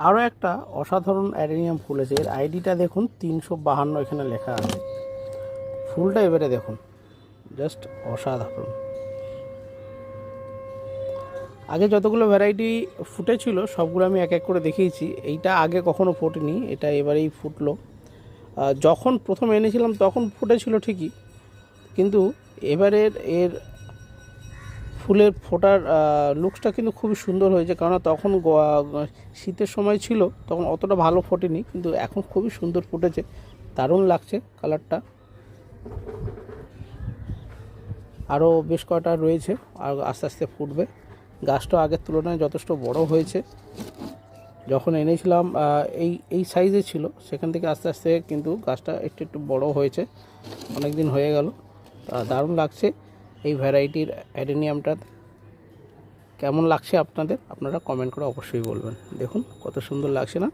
আরও একটা অসাধারণ অ্যাডেনিয়াম ফুল আছে, এর আইডিটা দেখুন 352 এখানে লেখা আছে। ফুলটা এবারে দেখুন, জাস্ট অসাধারণ। আগে যতগুলো ভ্যারাইটি ফুটেছিল সবগুলো আমি এক এক করে দেখিয়েছি, এইটা আগে কখনো ফোটেনি, এটা এবারেই ফুটলো। যখন প্রথম এনেছিলাম তখন ফুটেছিল ঠিকই, কিন্তু এবারের এর ফুলের ফোটার লুকসটা কিন্তু খুবই সুন্দর হয়েছে, কারণ তখন শীতের সময় ছিল, তখন অতটা ভালো ফোটেনি, কিন্তু এখন খুবই সুন্দর ফুটেছে, দারুণ লাগছে কালারটা। আরও বেশ কয়টা রয়েছে, আর আস্তে আস্তে ফুটবে। গাছটা আগের তুলনায় যথেষ্ট বড় হয়েছে। যখন এনেছিলাম এই সাইজে ছিল, সেখান থেকে আস্তে আস্তে কিন্তু গাছটা একটু একটু বড় হয়েছে, অনেক দিন হয়ে গেল। দারুণ লাগছে এই ভ্যারাইটির অ্যাডেনিয়ামটা। কেমন লাগছে আপনাদের, আপনারা কমেন্ট করে অবশ্যই বলবেন। দেখুন কত সুন্দর লাগছে না।